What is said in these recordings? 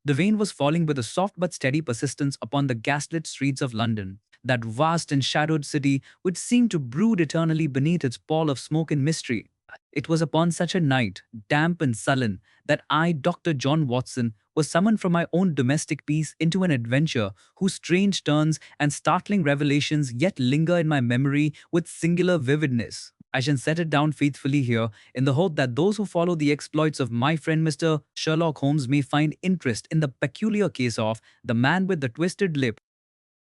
The rain was falling with a soft but steady persistence upon the gaslit streets of London, that vast and shadowed city which seemed to brood eternally beneath its pall of smoke and mystery. It was upon such a night, damp and sullen, that I, Dr. John Watson, was summoned from my own domestic peace into an adventure whose strange turns and startling revelations yet linger in my memory with singular vividness. I shall set it down faithfully here in the hope that those who follow the exploits of my friend Mr. Sherlock Holmes may find interest in the peculiar case of the man with the twisted lip.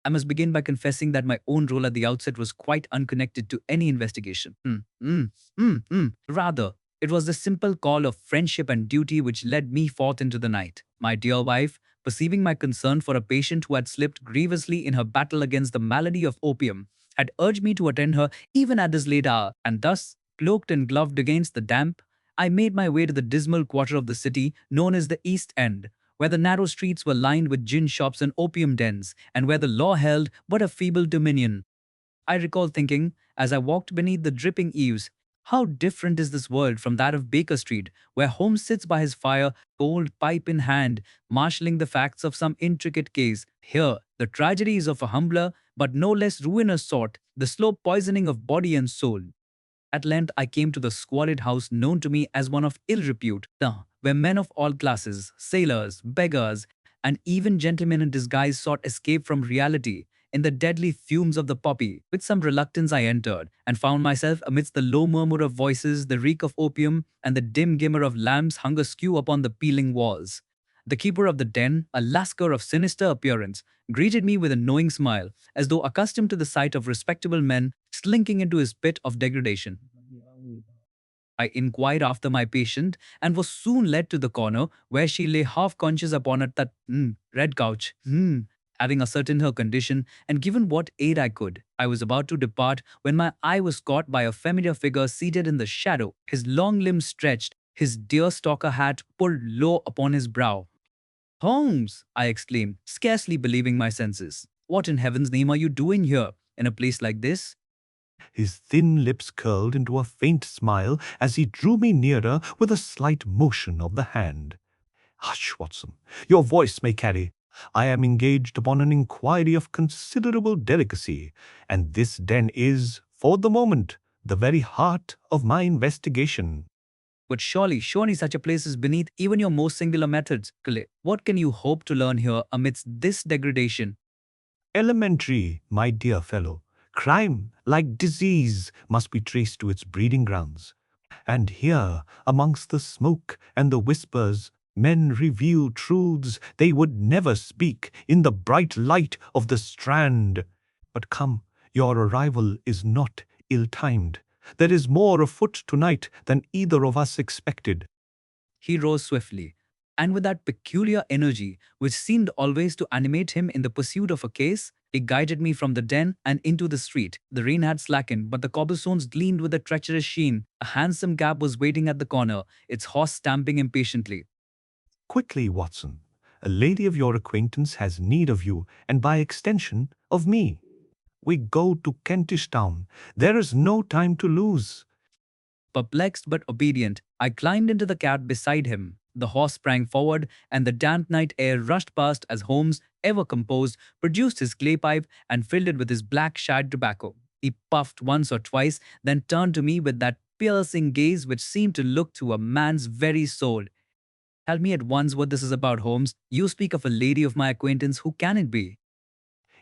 I must begin by confessing that my own role at the outset was quite unconnected to any investigation. Rather, it was the simple call of friendship and duty which led me forth into the night. My dear wife, perceiving my concern for a patient who had slipped grievously in her battle against the malady of opium, had urged me to attend her even at this late hour, and thus, cloaked and gloved against the damp, I made my way to the dismal quarter of the city known as the East End, where the narrow streets were lined with gin shops and opium dens, and where the law held but a feeble dominion. I recall thinking, as I walked beneath the dripping eaves, how different is this world from that of Baker Street, where Holmes sits by his fire, cold pipe in hand, marshalling the facts of some intricate case. Here, the tragedies of a humbler but no less ruinous sort, the slow poisoning of body and soul. At length I came to the squalid house known to me as one of ill repute, where men of all classes, sailors, beggars, and even gentlemen in disguise sought escape from reality. In the deadly fumes of the poppy, with some reluctance I entered, and found myself amidst the low murmur of voices, the reek of opium, and the dim glimmer of lamps hung askew upon the peeling walls. The keeper of the den, a lascar of sinister appearance, greeted me with a knowing smile, as though accustomed to the sight of respectable men slinking into his pit of degradation. I inquired after my patient and was soon led to the corner where she lay half conscious upon that red couch. Having ascertained her condition and given what aid I could, I was about to depart when my eye was caught by a familiar figure seated in the shadow, his long limbs stretched, his deerstalker hat pulled low upon his brow. Holmes! I exclaimed, scarcely believing my senses. What in heaven's name are you doing here, in a place like this? His thin lips curled into a faint smile as he drew me nearer with a slight motion of the hand. Hush, Watson. Your voice may carry. I am engaged upon an inquiry of considerable delicacy, and this den is, for the moment, the very heart of my investigation. But surely such a place is beneath even your most singular methods, Clare. What can you hope to learn here amidst this degradation? Elementary, my dear fellow. Crime, like disease, must be traced to its breeding grounds. And here, amongst the smoke and the whispers, men reveal truths they would never speak in the bright light of the Strand. But come, your arrival is not ill-timed. There is more afoot tonight than either of us expected. He rose swiftly, and with that peculiar energy which seemed always to animate him in the pursuit of a case, he guided me from the den and into the street. The rain had slackened, but the cobblestones gleamed with a treacherous sheen. A hansom cab was waiting at the corner, its horse stamping impatiently. Quickly, Watson. A lady of your acquaintance has need of you, and by extension, of me. We go to Kentish town. There is no time to lose. Perplexed but obedient, I climbed into the cab beside him. The horse sprang forward, and the damp night air rushed past as Holmes, ever composed, produced his clay pipe and filled it with his black shad tobacco. He puffed once or twice, then turned to me with that piercing gaze which seemed to look through a man's very soul. Tell me at once what this is about, Holmes. You speak of a lady of my acquaintance. Who can it be?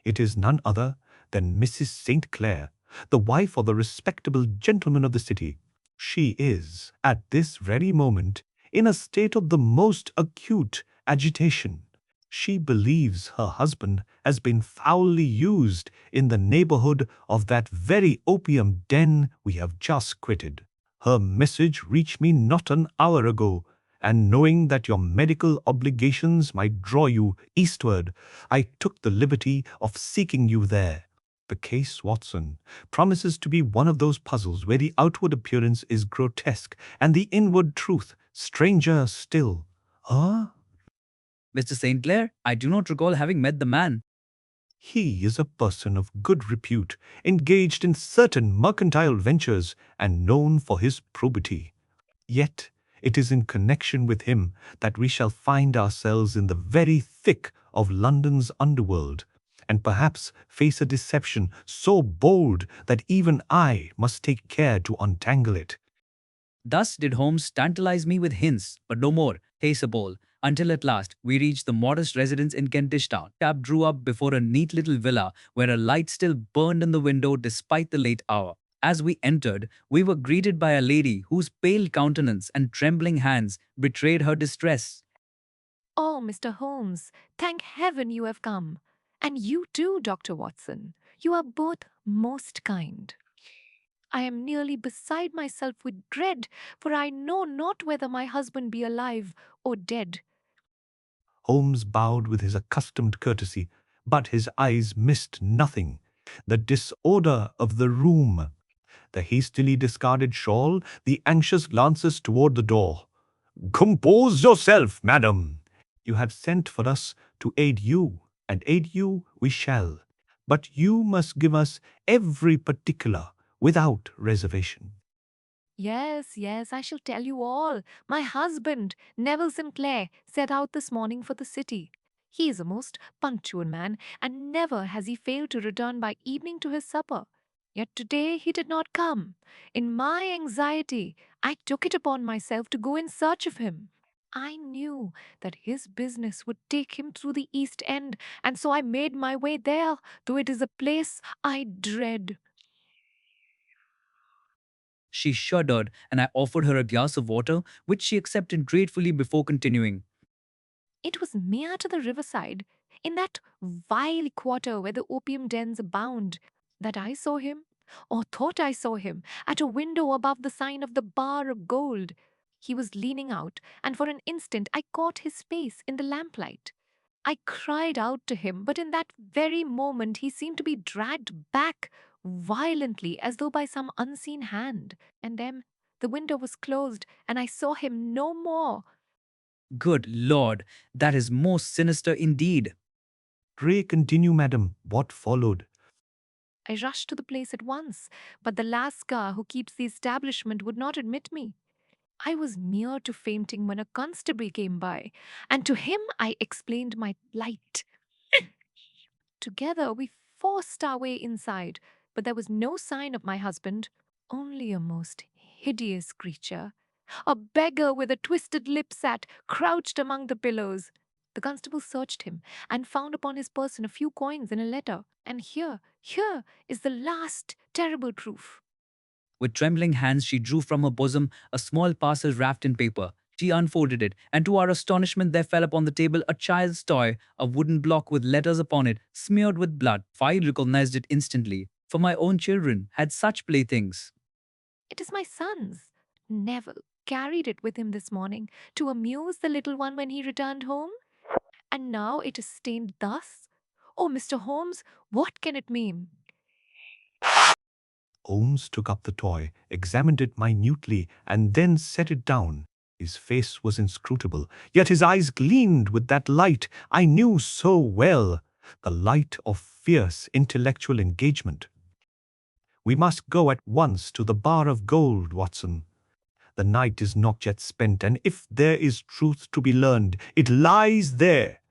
It is none other than Mrs. St. Clare, the wife of the respectable gentleman of the city. She is, at this very moment, in a state of the most acute agitation. She believes her husband has been foully used in the neighborhood of that very opium den we have just quitted. Her message reached me not an hour ago, and knowing that your medical obligations might draw you eastward, I took the liberty of seeking you there. The case, Watson, promises to be one of those puzzles where the outward appearance is grotesque and the inward truth stranger still. Ah? Mr. St. Clair, I do not recall having met the man. He is a person of good repute, engaged in certain mercantile ventures, and known for his probity. Yet, It is in connection with him that we shall find ourselves in the very thick of London's underworld, and perhaps face a deception so bold that even I must take care to untangle it. Thus did Holmes tantalize me with hints, but no more, Haysabole, until at last we reached the modest residence in Kentish town. Cab drew up before a neat little villa where a light still burned in the window despite the late hour. As we entered, we were greeted by a lady whose pale countenance and trembling hands betrayed her distress. Oh, Mr. Holmes, thank heaven you have come. And you too, Dr. Watson. You are both most kind. I am nearly beside myself with dread, for I know not whether my husband be alive or dead. Holmes bowed with his accustomed courtesy, but his eyes missed nothing. The disorder of the room, the hastily discarded shawl, the anxious glances toward the door. "Compose yourself, madam. You have sent for us to aid you, and aid you we shall. But you must give us every particular without reservation." Yes, yes, I shall tell you all. My husband, Neville Clare, set out this morning for the city. He is a most punctual man, and never has he failed to return by evening to his supper. Yet today he did not come. In my anxiety, I took it upon myself to go in search of him. I knew that his business would take him through the East End, and so I made my way there, though it is a place I dread. She shuddered, and I offered her a glass of water, which she accepted gratefully before continuing. It was near to the riverside, in that vile quarter where the opium dens abound, that I saw him, or thought I saw him, at a window above the sign of the Bar of Gold. He was leaning out, and for an instant I caught his face in the lamplight. I cried out to him, but in that very moment he seemed to be dragged back violently as though by some unseen hand, and then the window was closed, and I saw him no more. Good Lord, that is most sinister indeed. Pray continue, madam. What followed? I rushed to the place at once, but the lascar who keeps the establishment would not admit me. I was near to fainting when a constable came by, and to him I explained my plight. Together we forced our way inside, but there was no sign of my husband, only a most hideous creature. A beggar with a twisted lip sat crouched among the pillows. The constable searched him and found upon his person a few coins and a letter. And here is the last terrible proof. With trembling hands, she drew from her bosom a small parcel wrapped in paper. She unfolded it, and to our astonishment, there fell upon the table a child's toy, a wooden block with letters upon it, smeared with blood. I recognized it instantly, for my own children had such playthings. It is my son's. Neville carried it with him this morning to amuse the little one when he returned home. And now it is stained thus. Oh, Mr. Holmes, what can it mean? Holmes took up the toy, examined it minutely, and then set it down. His face was inscrutable, yet his eyes gleamed with that light I knew so well, the light of fierce intellectual engagement. "We must go at once to the Bar of Gold, Watson. The night is not yet spent, and if there is truth to be learned, it lies there."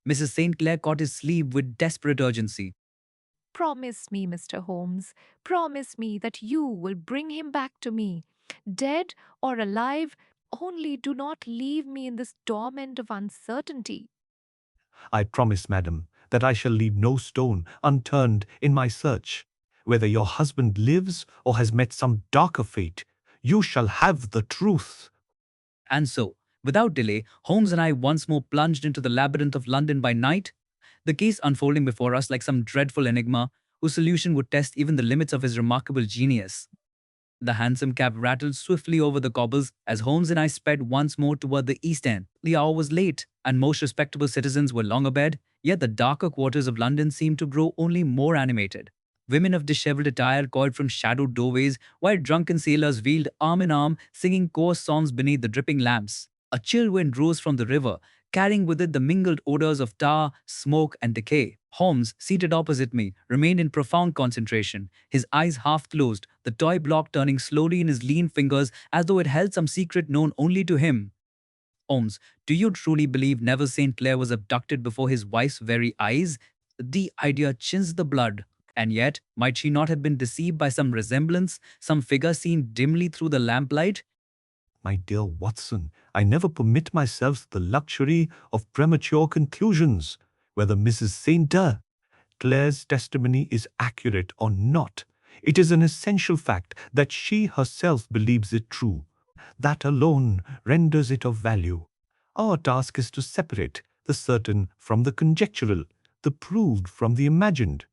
Mrs. St. Clair caught his sleeve with desperate urgency. Promise me, Mr. Holmes, promise me that you will bring him back to me. Dead or alive, only do not leave me in this torment of uncertainty. "I promise, madam, that I shall leave no stone unturned in my search. Whether your husband lives or has met some darker fate, you shall have the truth." And so, without delay, Holmes and I once more plunged into the labyrinth of London by night, the case unfolding before us like some dreadful enigma whose solution would test even the limits of his remarkable genius. The hansom cab rattled swiftly over the cobbles as Holmes and I sped once more toward the East End. The hour was late, and most respectable citizens were long abed, yet the darker quarters of London seemed to grow only more animated. Women of disheveled attire coiled from shadowed doorways, while drunken sailors wheeled arm in arm, singing coarse songs beneath the dripping lamps. A chill wind rose from the river, carrying with it the mingled odors of tar, smoke, and decay. Holmes, seated opposite me, remained in profound concentration, his eyes half closed, the toy block turning slowly in his lean fingers as though it held some secret known only to him. Holmes, do you truly believe Neville St. Clair was abducted before his wife's very eyes? The idea chills the blood. And yet, might she not have been deceived by some resemblance, some figure seen dimly through the lamplight? My dear Watson, I never permit myself the luxury of premature conclusions, whether Mrs. St. Clair's testimony is accurate or not. It is an essential fact that she herself believes it true. That alone renders it of value. Our task is to separate the certain from the conjectural, the proved from the imagined.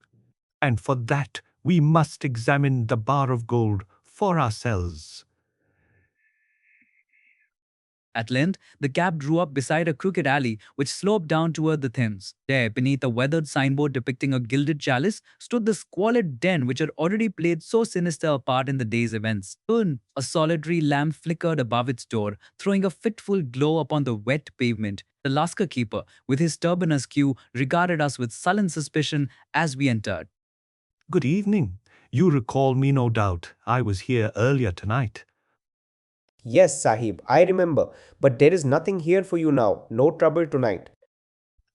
And for that we must examine the bar of gold for ourselves. At length, the cab drew up beside a crooked alley which sloped down toward the Thames. There, beneath a weathered signboard depicting a gilded chalice, stood the squalid den which had already played so sinister a part in the day's events. Soon, a solitary lamp flickered above its door, throwing a fitful glow upon the wet pavement. The Lascar keeper, with his turban askew, regarded us with sullen suspicion as we entered. Good evening. You recall me, no doubt. I was here earlier tonight. Yes, Sahib, I remember, but there is nothing here for you now. No trouble tonight.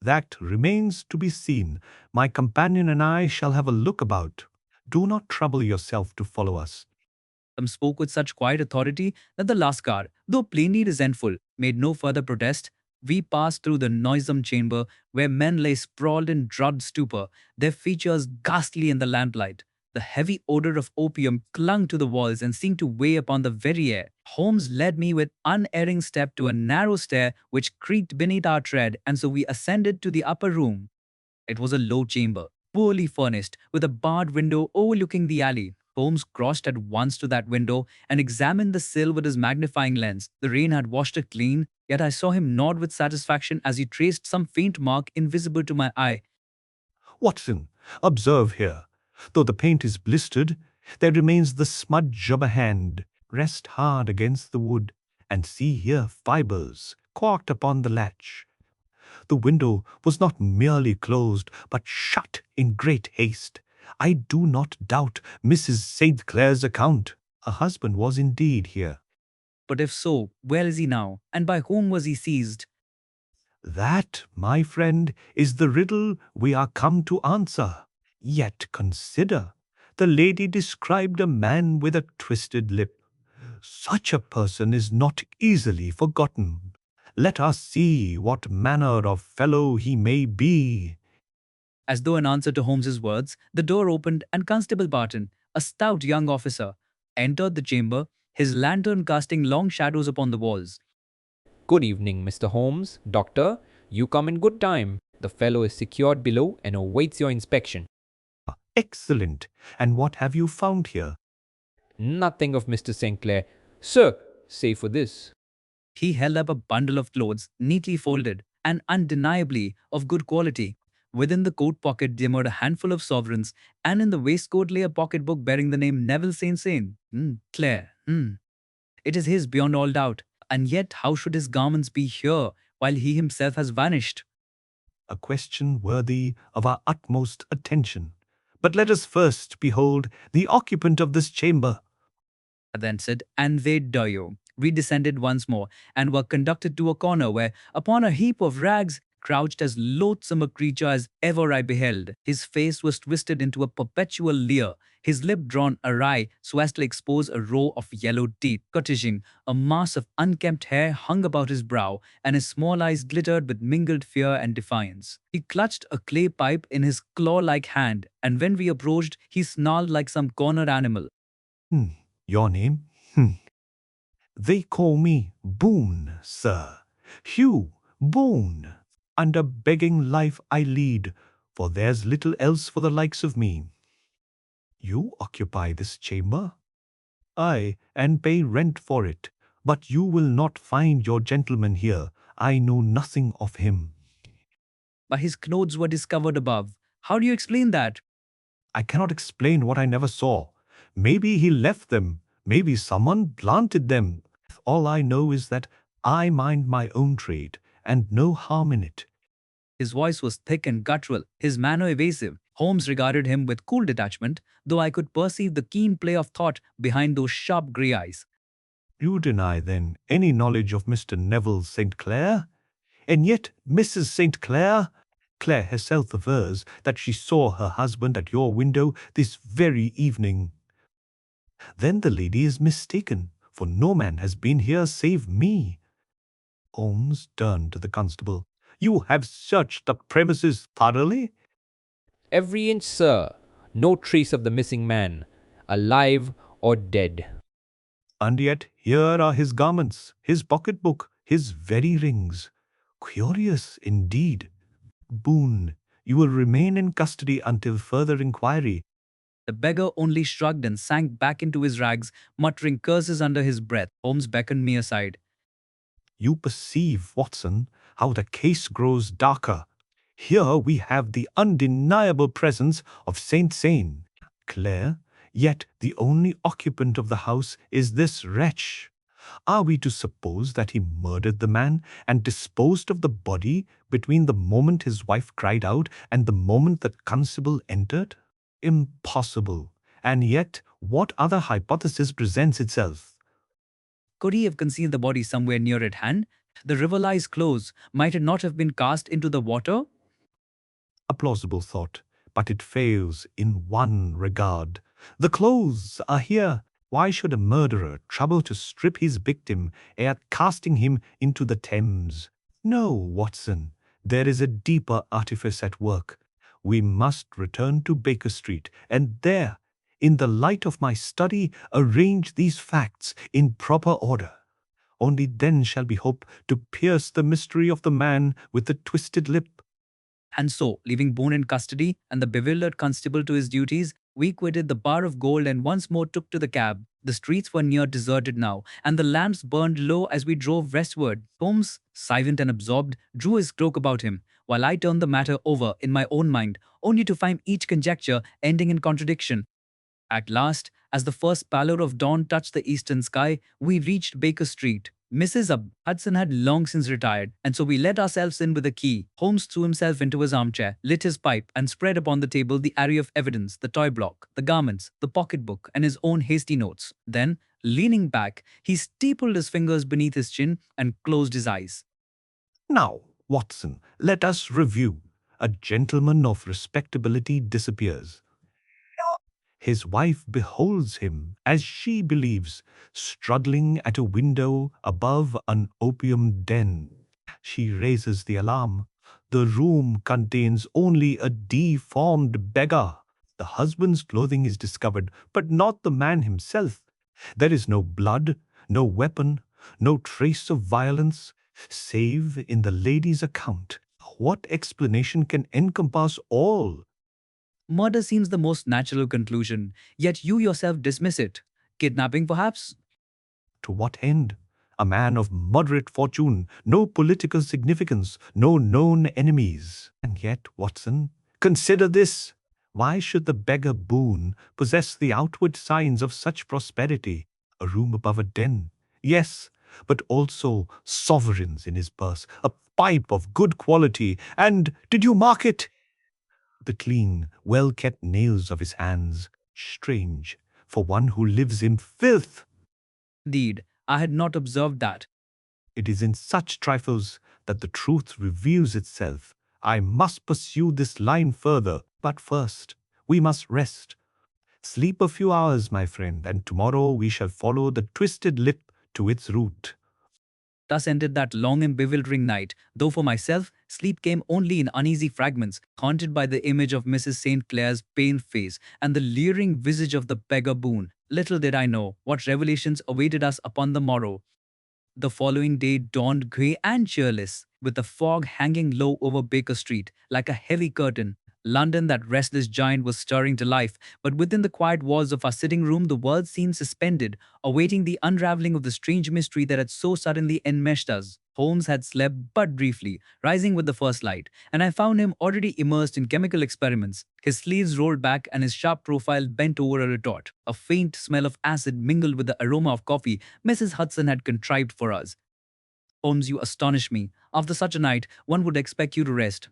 That remains to be seen. My companion and I shall have a look about. Do not trouble yourself to follow us. Spoke with such quiet authority that the Lascar, though plainly resentful, made no further protest. We passed through the noisome chamber where men lay sprawled in drugged stupor, their features ghastly in the lamplight. The heavy odor of opium clung to the walls and seemed to weigh upon the very air. Holmes led me with unerring step to a narrow stair which creaked beneath our tread, and so we ascended to the upper room. It was a low chamber, poorly furnished, with a barred window overlooking the alley. Holmes crossed at once to that window and examined the sill with his magnifying lens. The rain had washed it clean, yet I saw him nod with satisfaction as he traced some faint mark invisible to my eye. Watson, observe here. Though the paint is blistered, there remains the smudge of a hand. Rest hard against the wood, and see here fibres corked upon the latch. The window was not merely closed, but shut in great haste. I do not doubt Mrs. St. Clair's account. A husband was indeed here. But if so, where is he now, and by whom was he seized? That, my friend, is the riddle we are come to answer. Yet consider, the lady described a man with a twisted lip. Such a person is not easily forgotten. Let us see what manner of fellow he may be. As though in answer to Holmes's words, the door opened and Constable Barton, a stout young officer, entered the chamber, his lantern casting long shadows upon the walls. Good evening, Mr. Holmes. Doctor, you come in good time. The fellow is secured below and awaits your inspection. Excellent. And what have you found here? Nothing of Mr. St. Clair, sir, save for this. He held up a bundle of clothes, neatly folded, and undeniably of good quality. Within the coat pocket glimmered a handful of sovereigns, and in the waistcoat lay a pocketbook bearing the name Neville St. Clair. It is his beyond all doubt. And yet how should his garments be here, while he himself has vanished? A question worthy of our utmost attention. But let us first behold the occupant of this chamber. Then said, and they do. We descended once more, and were conducted to a corner where, upon a heap of rags, crouched as loathsome a creature as ever I beheld. His face was twisted into a perpetual leer, his lip drawn awry so as to expose a row of yellow teeth. Cottishing, a mass of unkempt hair hung about his brow, and his small eyes glittered with mingled fear and defiance. He clutched a clay pipe in his claw-like hand, and when we approached, he snarled like some cornered animal. Your name? They call me Boone, sir. Hugh Boone. And a begging life I lead, for there's little else for the likes of me. You occupy this chamber? Aye, and pay rent for it. But you will not find your gentleman here. I know nothing of him. But his clothes were discovered above. How do you explain that? I cannot explain what I never saw. Maybe he left them. Maybe someone planted them. All I know is that I mind my own trade, and no harm in it. His voice was thick and guttural, his manner evasive. Holmes regarded him with cool detachment, though I could perceive the keen play of thought behind those sharp grey eyes. You deny, then, any knowledge of Mr. Neville St. Clare? And yet Mrs. St. Clare? Clare herself avers that she saw her husband at your window this very evening. Then the lady is mistaken, for no man has been here save me. Holmes turned to the constable. You have searched the premises thoroughly? Every inch, sir. No trace of the missing man, alive or dead. And yet here are his garments, his pocketbook, his very rings. Curious indeed. Boone, you will remain in custody until further inquiry. The beggar only shrugged and sank back into his rags, muttering curses under his breath. Holmes beckoned me aside. You perceive, Watson, how the case grows darker. Here we have the undeniable presence of Saint Sain, Clare, yet the only occupant of the house is this wretch. Are we to suppose that he murdered the man and disposed of the body between the moment his wife cried out and the moment the constable entered? Impossible. And yet, what other hypothesis presents itself? Could he have concealed the body somewhere near at hand? The river lies close. Might it not have been cast into the water? A plausible thought, but it fails in one regard. The clothes are here. Why should a murderer trouble to strip his victim ere casting him into the Thames? No, Watson, there is a deeper artifice at work. We must return to Baker Street, and there, in the light of my study, arrange these facts in proper order. Only then shall we hope to pierce the mystery of the man with the twisted lip. And so, leaving Boone in custody and the bewildered constable to his duties, we quitted the Bar of Gold and once more took to the cab. The streets were near deserted now, and the lamps burned low as we drove westward. Holmes, silent and absorbed, drew his cloak about him, while I turned the matter over in my own mind, only to find each conjecture ending in contradiction. At last, as the first pallor of dawn touched the eastern sky, we reached Baker Street. Mrs. Hudson had long since retired, and so we let ourselves in with a key. Holmes threw himself into his armchair, lit his pipe, and spread upon the table the array of evidence, the toy block, the garments, the pocketbook, and his own hasty notes. Then, leaning back, he stapled his fingers beneath his chin and closed his eyes. Now, Watson, let us review. A gentleman of respectability disappears. His wife beholds him, as she believes, struggling at a window above an opium den. She raises the alarm. The room contains only a deformed beggar. The husband's clothing is discovered, but not the man himself. There is no blood, no weapon, no trace of violence, save in the lady's account. What explanation can encompass all? Murder seems the most natural conclusion, yet you yourself dismiss it. Kidnapping, perhaps? To what end? A man of moderate fortune, no political significance, no known enemies. And yet, Watson, consider this. Why should the beggar Boone possess the outward signs of such prosperity? A room above a den, yes, but also sovereigns in his purse, a pipe of good quality, and, did you mark it? The clean, well-kept nails of his hands. Strange, for one who lives in filth. Indeed, I had not observed that. It is in such trifles that the truth reveals itself. I must pursue this line further, but first, we must rest. Sleep a few hours, my friend, and tomorrow we shall follow the twisted lip to its root. Thus ended that long and bewildering night, though for myself, sleep came only in uneasy fragments, haunted by the image of Mrs. St. Clare's pale face and the leering visage of the beggar Boone. Little did I know what revelations awaited us upon the morrow. The following day dawned grey and cheerless, with the fog hanging low over Baker Street like a heavy curtain. London, that restless giant, was stirring to life, but within the quiet walls of our sitting room the world seemed suspended, awaiting the unraveling of the strange mystery that had so suddenly enmeshed us. Holmes had slept but briefly, rising with the first light, and I found him already immersed in chemical experiments, his sleeves rolled back and his sharp profile bent over a retort. A faint smell of acid mingled with the aroma of coffee Mrs. Hudson had contrived for us. Holmes, you astonish me. After such a night, one would expect you to rest.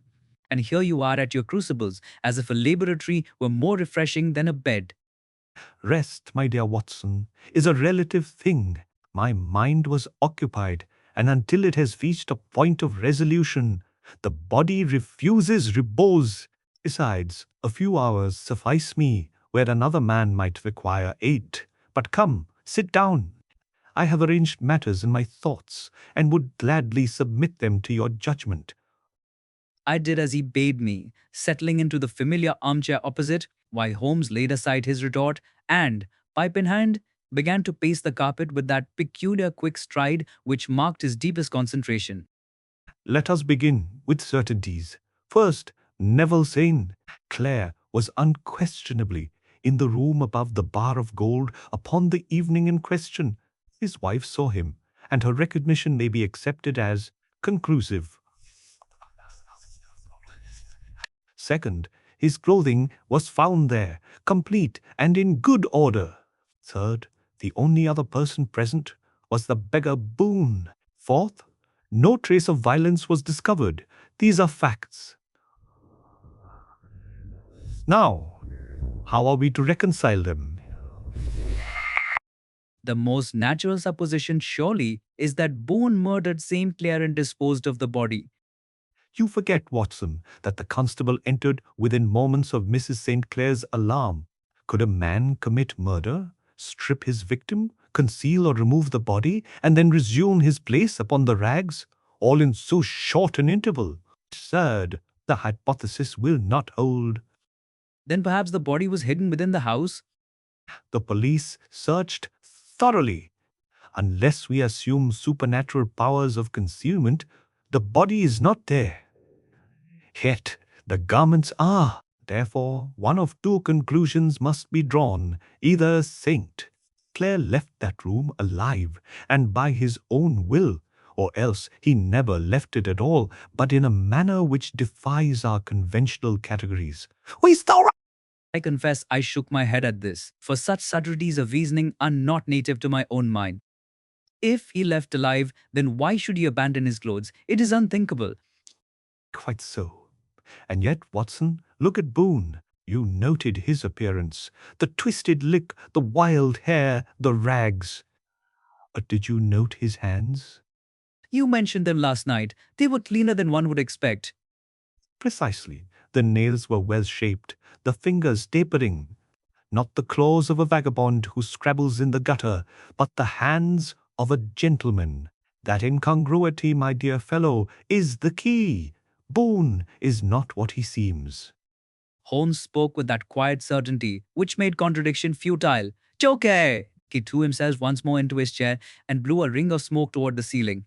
And here you are at your crucibles, as if a laboratory were more refreshing than a bed. Rest, my dear Watson, is a relative thing. My mind was occupied, and until it has reached a point of resolution, the body refuses repose. Besides, a few hours suffice me where another man might require 8. But come, sit down. I have arranged matters in my thoughts, and would gladly submit them to your judgment. I did as he bade me, settling into the familiar armchair opposite, while Holmes laid aside his retort and, pipe in hand, began to pace the carpet with that peculiar quick stride which marked his deepest concentration. Let us begin with certainties. First, Neville sane. Clare was unquestionably in the room above the bar of gold upon the evening in question. His wife saw him, and her recognition may be accepted as conclusive. Second, his clothing was found there, complete and in good order. Third, the only other person present was the beggar Boone. Fourth, no trace of violence was discovered. These are facts. Now, how are we to reconcile them? The most natural supposition, surely, is that Boone murdered St. Clair and disposed of the body. You forget, Watson, that the constable entered within moments of Mrs. St. Clair's alarm. Could a man commit murder, strip his victim, conceal or remove the body, and then resume his place upon the rags, all in so short an interval? Absurd. The hypothesis will not hold. Then perhaps the body was hidden within the house? The police searched thoroughly. Unless we assume supernatural powers of concealment, the body is not there. Yet the garments are. Therefore, one of two conclusions must be drawn. Either Saint Clair left that room alive and by his own will, or else he never left it at all, but in a manner which defies our conventional categories. Is thou right? I confess I shook my head at this, for such subtleties of reasoning are not native to my own mind. If he left alive, then why should he abandon his clothes? It is unthinkable. Quite so. And yet, Watson, look at Boone. You noted his appearance, the twisted lick, the wild hair, the rags. But did you note his hands? You mentioned them last night. They were cleaner than one would expect. Precisely. The nails were well shaped, the fingers tapering. Not the claws of a vagabond who scrabbles in the gutter, but the hands of a gentleman. That incongruity, my dear fellow, is the key. Boone is not what he seems. Holmes spoke with that quiet certainty which made contradiction futile. Joke! He threw himself once more into his chair and blew a ring of smoke toward the ceiling.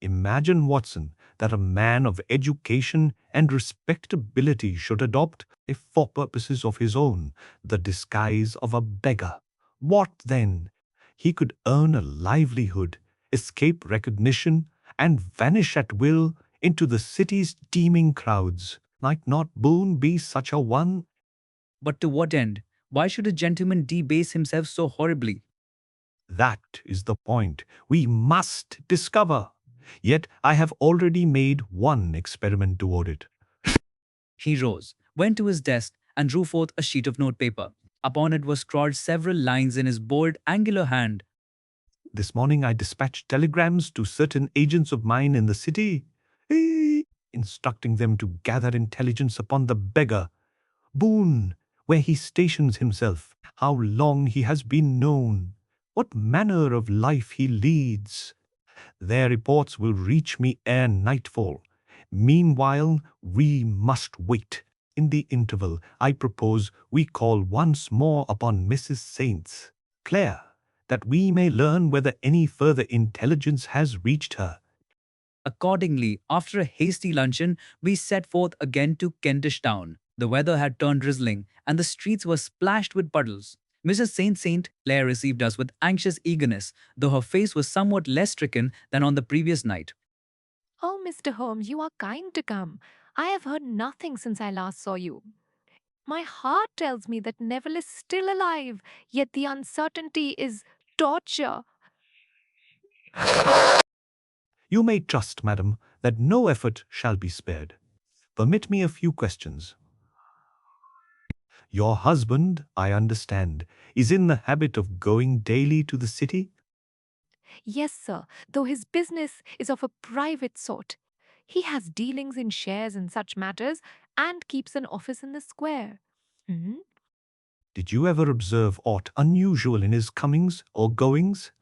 Imagine, Watson, that a man of education and respectability should adopt, if for purposes of his own, the disguise of a beggar. What then? He could earn a livelihood, escape recognition, and vanish at will into the city's teeming crowds. Might not Boone be such a one? But to what end? Why should a gentleman debase himself so horribly? That is the point we must discover. Yet I have already made one experiment toward it. He rose, went to his desk, and drew forth a sheet of notepaper. Upon it were scrawled several lines in his bold, angular hand. This morning I dispatched telegrams to certain agents of mine in the city, instructing them to gather intelligence upon the beggar, Boone, where he stations himself, how long he has been known, what manner of life he leads. Their reports will reach me ere nightfall. Meanwhile, we must wait. In the interval, I propose we call once more upon Mrs. St. Clair, that we may learn whether any further intelligence has reached her. Accordingly, after a hasty luncheon, we set forth again to Kentish town. The weather had turned drizzling, and the streets were splashed with puddles. Mrs. St. Clair received us with anxious eagerness, though her face was somewhat less stricken than on the previous night. Oh, Mr. Holmes, you are kind to come. I have heard nothing since I last saw you. My heart tells me that Neville is still alive, yet the uncertainty is torture. You may trust, madam, that no effort shall be spared. Permit me a few questions. Your husband, I understand, is in the habit of going daily to the city? Yes, sir, though his business is of a private sort. He has dealings in shares and such matters, and keeps an office in the square. Hmm? Did you ever observe aught unusual in his comings or goings?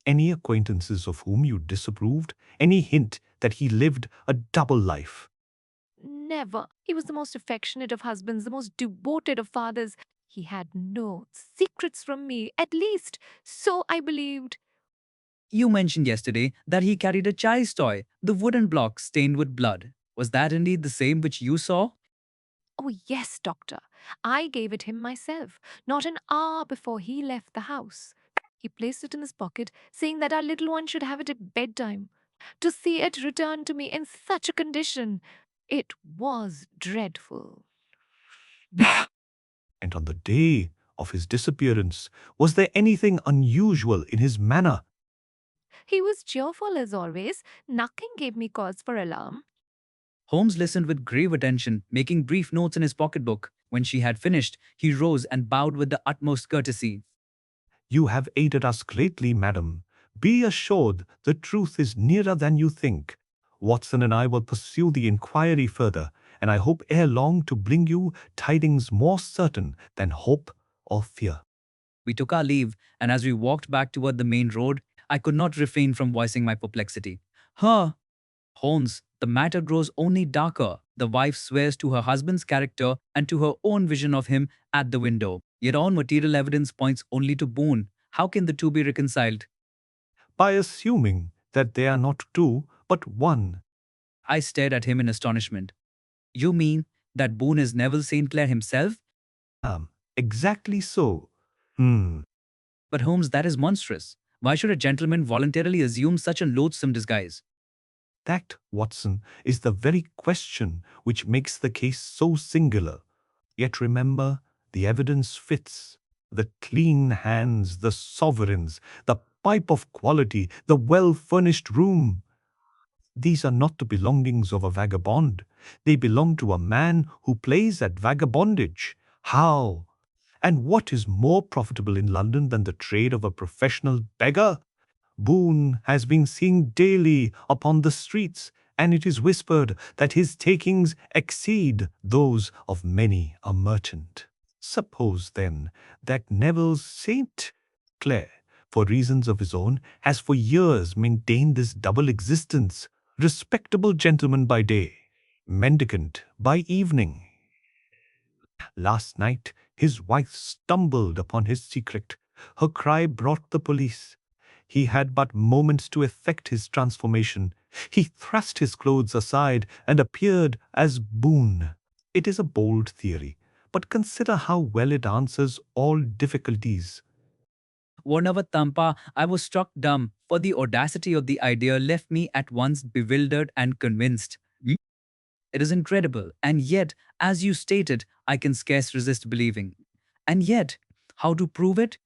Any acquaintances of whom you disapproved? Any hint that he lived a double life? Never. He was the most affectionate of husbands, the most devoted of fathers. He had no secrets from me, at least, so I believed. You mentioned yesterday that he carried a child's toy, the wooden block stained with blood. Was that indeed the same which you saw? Oh, yes, doctor. I gave it him myself, not an hour before he left the house. He placed it in his pocket, saying that our little one should have it at bedtime. To see it return to me in such a condition, it was dreadful. And on the day of his disappearance, was there anything unusual in his manner? He was cheerful as always. Nothing gave me cause for alarm. Holmes listened with grave attention, making brief notes in his pocketbook. When she had finished, he rose and bowed with the utmost courtesy. You have aided us greatly, madam. Be assured the truth is nearer than you think. Watson and I will pursue the inquiry further, and I hope ere long to bring you tidings more certain than hope or fear. We took our leave, and as we walked back toward the main road, I could not refrain from voicing my perplexity. Huh, Holmes, the matter grows only darker. The wife swears to her husband's character and to her own vision of him at the window. Yet all material evidence points only to Boone. How can the two be reconciled? By assuming that they are not two, but one. I stared at him in astonishment. You mean that Boone is Neville St. Clair himself? Exactly so. Hmm. But Holmes, that is monstrous. Why should a gentleman voluntarily assume such a loathsome disguise? That, Watson, is the very question which makes the case so singular. Yet remember, the evidence fits. The clean hands, the sovereigns, the pipe of quality, the well-furnished room. These are not the belongings of a vagabond. They belong to a man who plays at vagabondage. How? And what is more profitable in London than the trade of a professional beggar? Boone has been seen daily upon the streets, and it is whispered that his takings exceed those of many a merchant. Suppose, then, that Neville St. Clair, for reasons of his own, has for years maintained this double existence, respectable gentleman by day, mendicant by evening. Last night his wife stumbled upon his secret. Her cry brought the police. He had but moments to effect his transformation. He thrust his clothes aside and appeared as Boone. It is a bold theory, but consider how well it answers all difficulties. Warnavatampa, I was struck dumb, for the audacity of the idea left me at once bewildered and convinced. It is incredible, and yet, as you stated, I can scarce resist believing. And yet, how to prove it?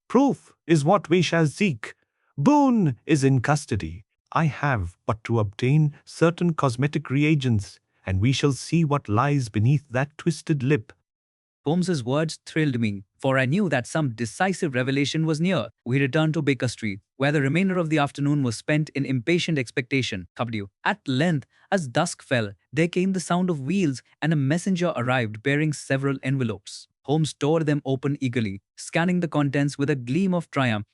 Proof is what we shall seek. Boone is in custody. I have but to obtain certain cosmetic reagents, and we shall see what lies beneath that twisted lip. Holmes's words thrilled me, for I knew that some decisive revelation was near. We returned to Baker Street, where the remainder of the afternoon was spent in impatient expectation. At length, as dusk fell, there came the sound of wheels, and a messenger arrived bearing several envelopes. Holmes tore them open eagerly, scanning the contents with a gleam of triumph.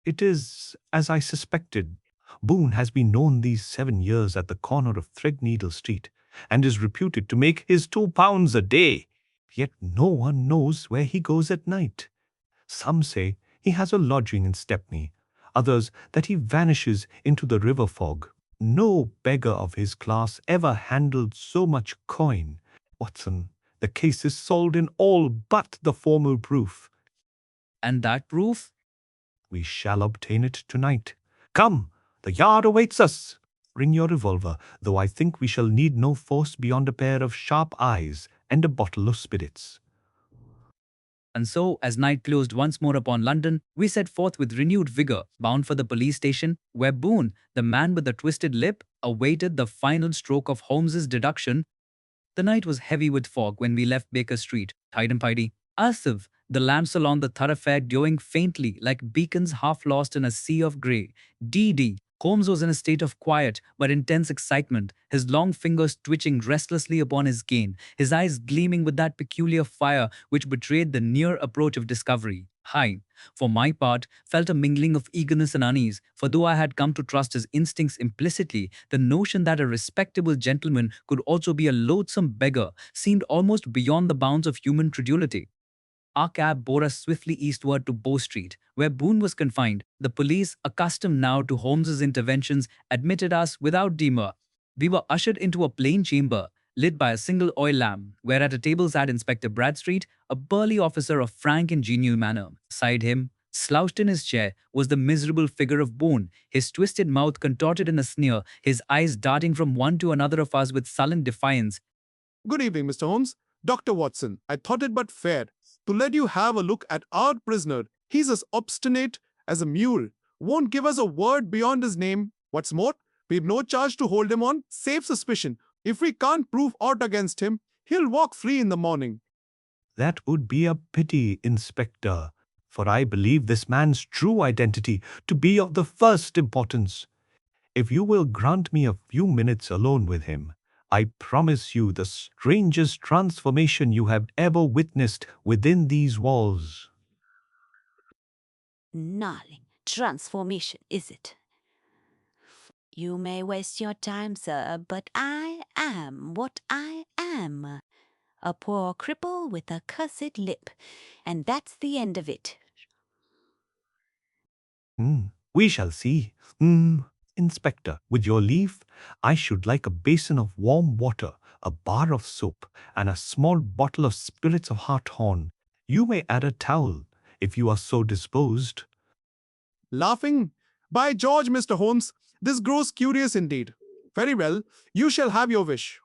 It is as I suspected. Boone has been known these 7 years at the corner of Threadneedle Street, and is reputed to make his £2 a day. Yet no one knows where he goes at night. Some say he has a lodging in Stepney, others that he vanishes into the river fog. No beggar of his class ever handled so much coin. Watson, the case is solved in all but the formal proof. And that proof? We shall obtain it tonight. Come, the yard awaits us. Bring your revolver, though I think we shall need no force beyond a pair of sharp eyes and a bottle of spirits. And so, as night closed once more upon London, we set forth with renewed vigour, bound for the police station, where Boone, the man with the twisted lip, awaited the final stroke of Holmes's deduction. The night was heavy with fog when we left Baker Street, tidy. Asif, the lamps along the thoroughfare glowing faintly like beacons half lost in a sea of grey. D.D. Holmes was in a state of quiet but intense excitement, his long fingers twitching restlessly upon his cane, his eyes gleaming with that peculiar fire which betrayed the near approach of discovery. I, for my part, felt a mingling of eagerness and unease, for though I had come to trust his instincts implicitly, the notion that a respectable gentleman could also be a loathsome beggar seemed almost beyond the bounds of human credulity. Our cab bore us swiftly eastward to Bow Street, where Boone was confined. The police, accustomed now to Holmes's interventions, admitted us without demur. We were ushered into a plain chamber, lit by a single oil lamp, where at a table sat Inspector Bradstreet, a burly officer of frank and genial manner. Beside him, slouched in his chair, was the miserable figure of Boone, his twisted mouth contorted in a sneer, his eyes darting from one to another of us with sullen defiance. Good evening, Mr. Holmes. Dr. Watson, I thought it but fair to let you have a look at our prisoner. He's as obstinate as a mule. Won't give us a word beyond his name. What's more, we've no charge to hold him on, save suspicion. If we can't prove aught against him, he'll walk free in the morning. That would be a pity, Inspector, for I believe this man's true identity to be of the first importance. If you will grant me a few minutes alone with him, I promise you the strangest transformation you have ever witnessed within these walls. Gnarling transformation, is it? You may waste your time, sir, but I am what I am. A poor cripple with a cursed lip, and that's the end of it. We shall see. Inspector, with your leave, I should like a basin of warm water, a bar of soap, and a small bottle of spirits of hartshorn. You may add a towel, if you are so disposed. Laughing? By George, Mr. Holmes, this grows curious indeed. Very well, you shall have your wish.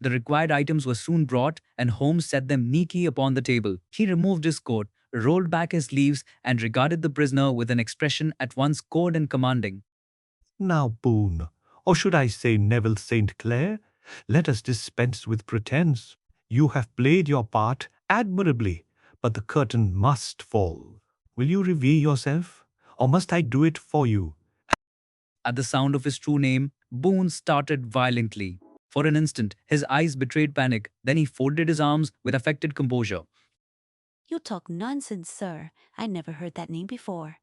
The required items were soon brought, and Holmes set them neatly upon the table. He removed his coat, rolled back his sleeves, and regarded the prisoner with an expression at once cold and commanding. Now, Boone, or should I say Neville St. Clare, let us dispense with pretense. You have played your part admirably, but the curtain must fall. Will you reveal yourself, or must I do it for you? At the sound of his true name, Boone started violently. For an instant, his eyes betrayed panic. Then he folded his arms with affected composure. You talk nonsense, sir. I never heard that name before.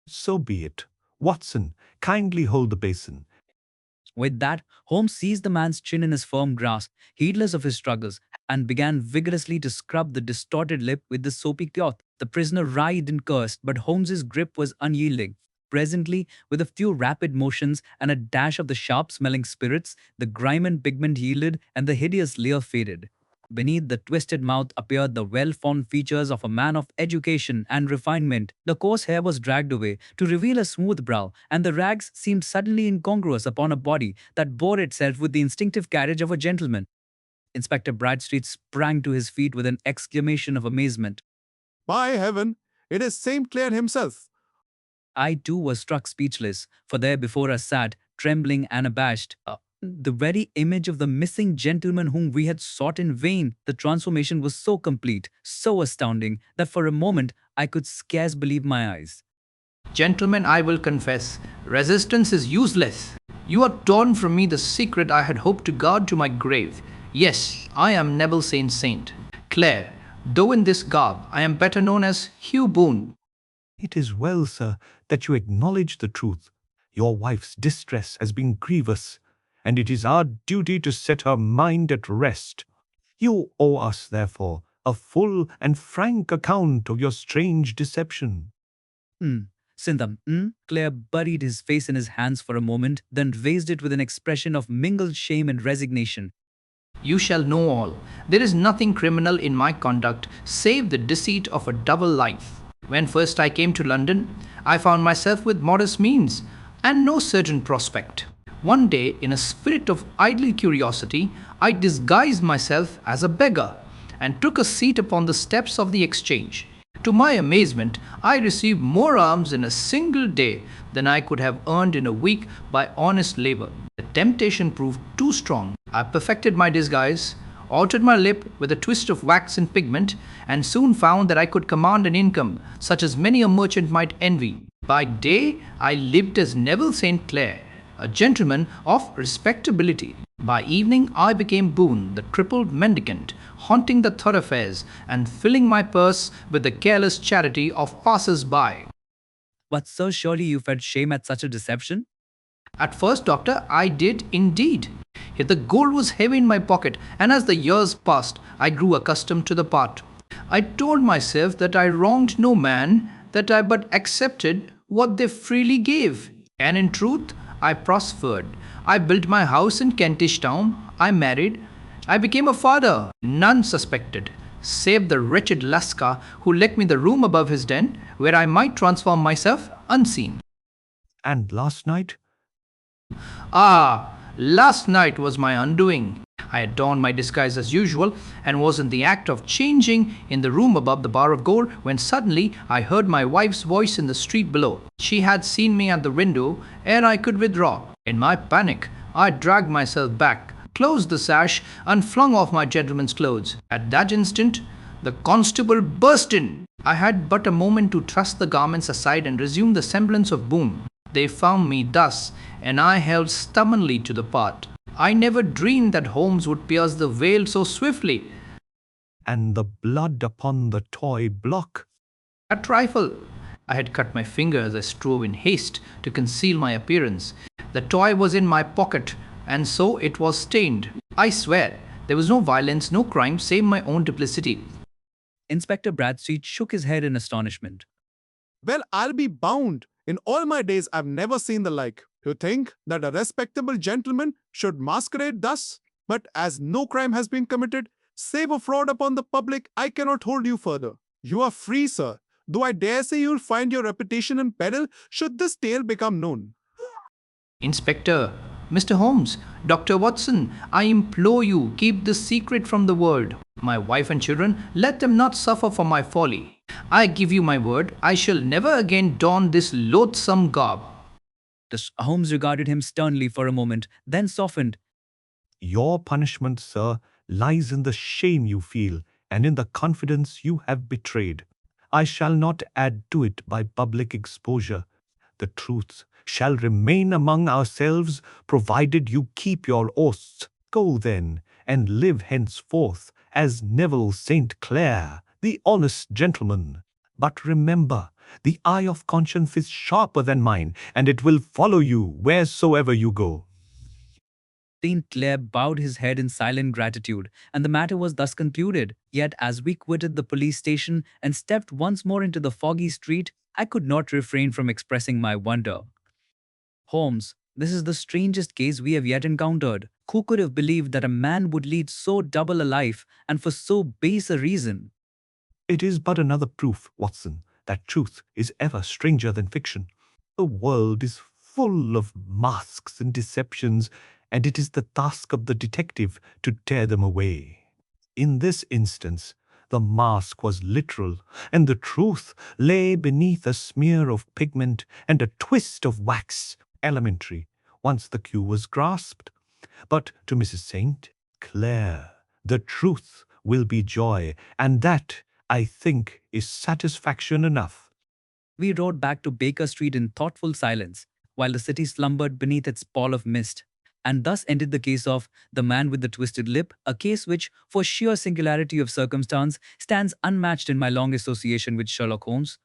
So be it. Watson, kindly hold the basin. With that, Holmes seized the man's chin in his firm grasp, heedless of his struggles, and began vigorously to scrub the distorted lip with the soapy cloth. The prisoner writhed and cursed, but Holmes's grip was unyielding. Presently, with a few rapid motions and a dash of the sharp-smelling spirits, the grime and pigment yielded and the hideous leer faded. Beneath the twisted mouth appeared the well-formed features of a man of education and refinement. The coarse hair was dragged away to reveal a smooth brow, and the rags seemed suddenly incongruous upon a body that bore itself with the instinctive carriage of a gentleman. Inspector Bradstreet sprang to his feet with an exclamation of amazement. By heaven, it is St. Clare himself. I too was struck speechless, for there before us sat, trembling and abashed, the very image of the missing gentleman whom we had sought in vain. The transformation was so complete, so astounding, that for a moment I could scarce believe my eyes. Gentlemen, I will confess, resistance is useless. You are torn from me the secret I had hoped to guard to my grave. Yes, I am Neville Saint Clare, though in this garb I am better known as Hugh Boone. It is well, sir, that you acknowledge the truth. Your wife's distress has been grievous, and it is our duty to set her mind at rest. You owe us, therefore, a full and frank account of your strange deception. Swandam. Clare buried his face in his hands for a moment, then raised it with an expression of mingled shame and resignation. You shall know all. There is nothing criminal in my conduct save the deceit of a double life. When first I came to London, I found myself with modest means and no certain prospect. One day, in a spirit of idle curiosity, I disguised myself as a beggar and took a seat upon the steps of the exchange. To my amazement, I received more alms in a single day than I could have earned in a week by honest labor. The temptation proved too strong. I perfected my disguise, altered my lip with a twist of wax and pigment, and soon found that I could command an income such as many a merchant might envy. By day, I lived as Neville St. Clare, a gentleman of respectability. By evening, I became Boone, the crippled mendicant, haunting the thoroughfares and filling my purse with the careless charity of passers-by. But sir, surely you felt shame at such a deception? At first, doctor, I did indeed. Yet the gold was heavy in my pocket, and as the years passed, I grew accustomed to the part. I told myself that I wronged no man, that I but accepted what they freely gave. And in truth, I prospered. I built my house in Kentish town. I married. I became a father. None suspected, save the wretched Lascar who let me the room above his den, where I might transform myself unseen. And last night? Ah, last night was my undoing. I had donned my disguise as usual and was in the act of changing in the room above the bar of gold when suddenly I heard my wife's voice in the street below. She had seen me at the window ere I could withdraw. In my panic, I dragged myself back, closed the sash, and flung off my gentleman's clothes. At that instant, the constable burst in. I had but a moment to thrust the garments aside and resume the semblance of Boone. They found me thus, and I held stubbornly to the part. I never dreamed that Holmes would pierce the veil so swiftly. And the blood upon the toy block? A trifle. I had cut my finger as I strove in haste to conceal my appearance. The toy was in my pocket, and so it was stained. I swear, there was no violence, no crime, save my own duplicity. Inspector Bradstreet shook his head in astonishment. Well, I'll be bound. In all my days, I've never seen the like. You think that a respectable gentleman should masquerade thus? But as no crime has been committed, save a fraud upon the public, I cannot hold you further. You are free, sir, though I dare say you'll find your reputation in peril should this tale become known. Inspector, Mr. Holmes, Dr. Watson, I implore you, keep this secret from the world. My wife and children, let them not suffer for my folly. I give you my word, I shall never again don this loathsome garb. Holmes regarded him sternly for a moment, then softened. Your punishment, sir, lies in the shame you feel and in the confidence you have betrayed. I shall not add to it by public exposure. The truth shall remain among ourselves, provided you keep your oaths. Go then, and live henceforth as Neville St. Clare, the honest gentleman. But remember, the eye of conscience is sharper than mine, and it will follow you wheresoever you go. St. Clare bowed his head in silent gratitude, and the matter was thus concluded. Yet as we quitted the police station and stepped once more into the foggy street, I could not refrain from expressing my wonder. Holmes, this is the strangest case we have yet encountered. Who could have believed that a man would lead so double a life, and for so base a reason? It is but another proof, Watson, that truth is ever stranger than fiction. The world is full of masks and deceptions, and it is the task of the detective to tear them away. In this instance, the mask was literal, and the truth lay beneath a smear of pigment and a twist of wax, elementary, once the cue was grasped. But to Mrs. St. Clare, the truth will be joy, and that, I think, is satisfaction enough. We rode back to Baker Street in thoughtful silence, while the city slumbered beneath its pall of mist. And thus ended the case of The Man with the Twisted Lip, a case which, for sheer singularity of circumstance, stands unmatched in my long association with Sherlock Holmes.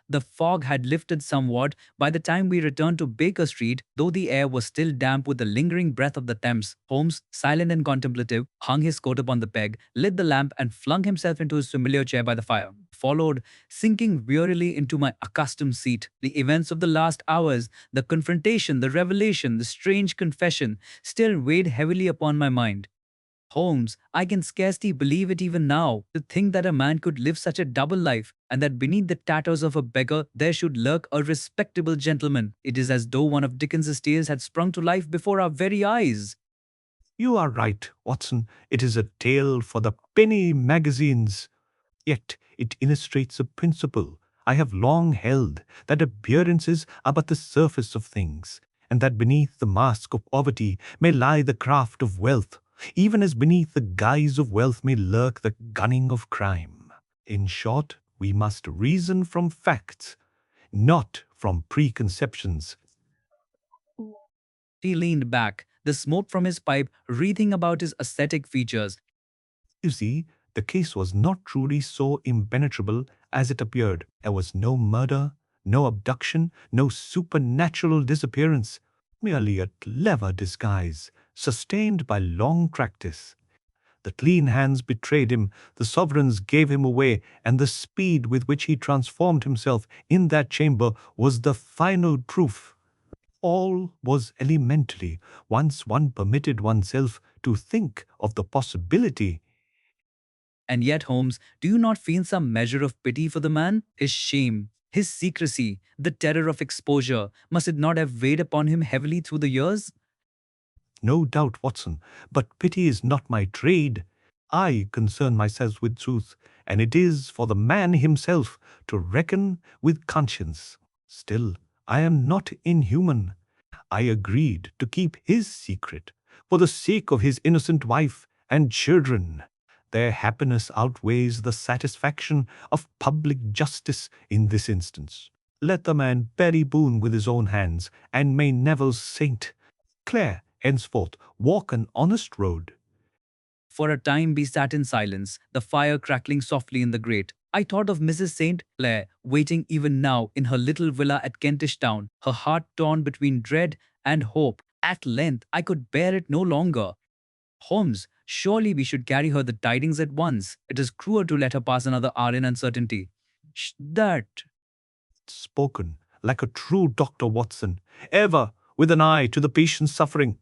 The fog had lifted somewhat by the time we returned to Baker Street, though the air was still damp with the lingering breath of the Thames. Holmes, silent and contemplative, hung his coat upon the peg, lit the lamp, and flung himself into his familiar chair by the fire. Followed, sinking wearily into my accustomed seat, the events of the last hours, the confrontation, the revelation, the strange confession, still weighed heavily upon my mind. Holmes, I can scarcely believe it even now, to think that a man could live such a double life, and that beneath the tatters of a beggar there should lurk a respectable gentleman. It is as though one of Dickens's tales had sprung to life before our very eyes. You are right, Watson. It is a tale for the penny magazines. Yet it illustrates a principle I have long held, that appearances are but the surface of things, and that beneath the mask of poverty may lie the craft of wealth, even as beneath the guise of wealth may lurk the cunning of crime. In short, we must reason from facts, not from preconceptions. He leaned back, the smoke from his pipe wreathing about his ascetic features. You see, the case was not truly so impenetrable as it appeared. There was no murder, no abduction, no supernatural disappearance, merely a clever disguise, sustained by long practice. The clean hands betrayed him, the sovereigns gave him away, and the speed with which he transformed himself in that chamber was the final proof. All was elementary, once one permitted oneself to think of the possibility. And yet, Holmes, do you not feel some measure of pity for the man? His shame, his secrecy, the terror of exposure, must it not have weighed upon him heavily through the years? No doubt, Watson, but pity is not my trade. I concern myself with truth, and it is for the man himself to reckon with conscience. Still, I am not inhuman. I agreed to keep his secret for the sake of his innocent wife and children. Their happiness outweighs the satisfaction of public justice in this instance. Let the man bury Boone with his own hands, and may Neville's saint, Clare, henceforth walk an honest road. For a time we sat in silence, the fire crackling softly in the grate. I thought of Mrs. St. Clare, waiting even now in her little villa at Kentish town, her heart torn between dread and hope. At length I could bear it no longer. Holmes, surely we should carry her the tidings at once. It is cruel to let her pass another hour in uncertainty. That. Spoken like a true Dr. Watson, ever with an eye to the patient's suffering.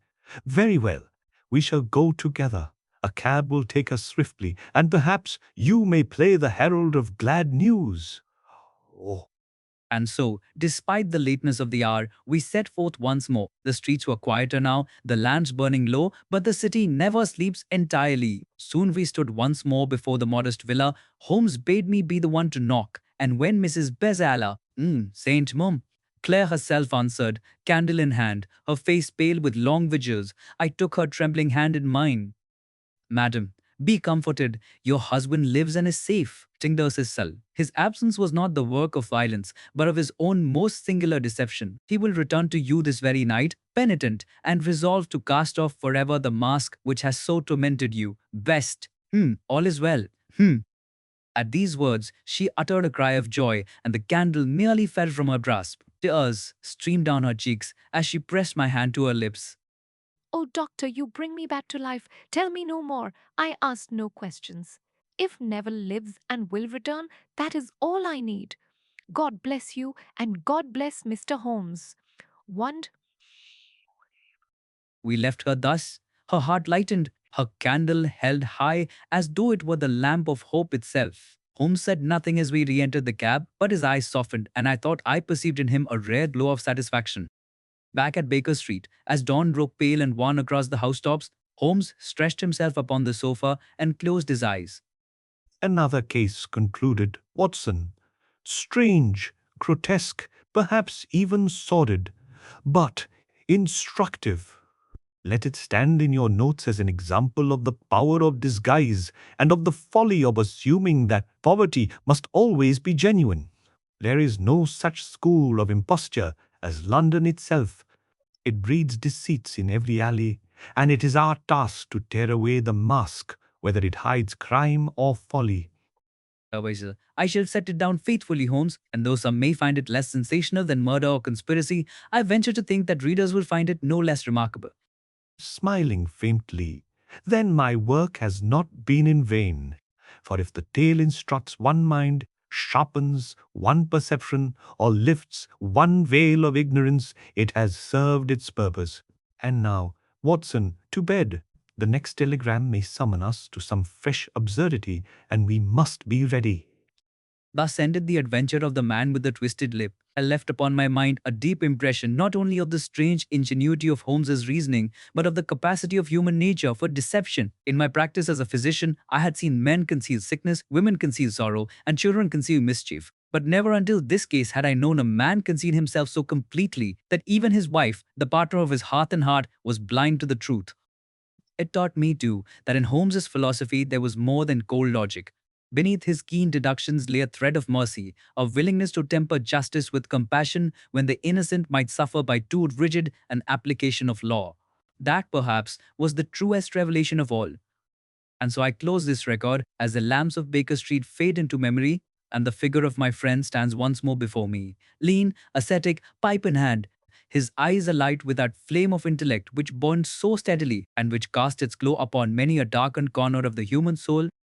Very well, we shall go together. A cab will take us swiftly, and perhaps you may play the herald of glad news. Oh, And so, despite the lateness of the hour, we set forth once more. The streets were quieter now, the lamps burning low, but the city never sleeps entirely. Soon we stood once more before the modest villa. Holmes bade me be the one to knock, and when Mrs. Bezala, Saint Mum, Clare herself answered, candle in hand, her face pale with long vigils, I took her trembling hand in mine. Madam, be comforted. Your husband lives and is safe. Tingders his cell. His absence was not the work of violence, but of his own most singular deception. He will return to you this very night, penitent, and resolved to cast off forever the mask which has so tormented you. Best. All is well. At these words, she uttered a cry of joy, and the candle nearly fell from her grasp. Tears streamed down her cheeks as she pressed my hand to her lips. Oh, doctor, you bring me back to life. Tell me no more. I ask no questions. If Neville lives and will return, that is all I need. God bless you, and God bless Mr. Holmes. One. We left her thus, her heart lightened, her candle held high as though it were the lamp of hope itself. Holmes said nothing as we re-entered the cab, but his eyes softened, and I thought I perceived in him a rare glow of satisfaction. Back at Baker Street, as dawn broke pale and wan across the housetops, Holmes stretched himself upon the sofa and closed his eyes. another case concluded, Watson. Strange, grotesque, perhaps even sordid, but instructive. Let it stand in your notes as an example of the power of disguise and of the folly of assuming that poverty must always be genuine. There is no such school of imposture as London itself. It breeds deceits in every alley, and it is our task to tear away the mask, whether it hides crime or folly. Advisor, I shall set it down faithfully, Holmes, and though some may find it less sensational than murder or conspiracy, I venture to think that readers will find it no less remarkable. Smiling faintly, then my work has not been in vain. For if the tale instructs one mind, sharpens one perception, or lifts one veil of ignorance, it has served its purpose. And now, Watson, to bed. The next telegram may summon us to some fresh absurdity, and we must be ready. Thus ended the adventure of the man with the twisted lip. I left upon my mind a deep impression not only of the strange ingenuity of Holmes's reasoning, but of the capacity of human nature for deception. In my practice as a physician, I had seen men conceal sickness, women conceal sorrow, and children conceal mischief. But never until this case had I known a man conceal himself so completely that even his wife, the partner of his hearth and heart, was blind to the truth. It taught me too that in Holmes's philosophy there was more than cold logic. Beneath his keen deductions lay a thread of mercy, a willingness to temper justice with compassion when the innocent might suffer by too rigid an application of law. That, perhaps, was the truest revelation of all. And so I close this record as the lamps of Baker Street fade into memory and the figure of my friend stands once more before me, lean, ascetic, pipe in hand, his eyes alight with that flame of intellect which burned so steadily and which cast its glow upon many a darkened corner of the human soul.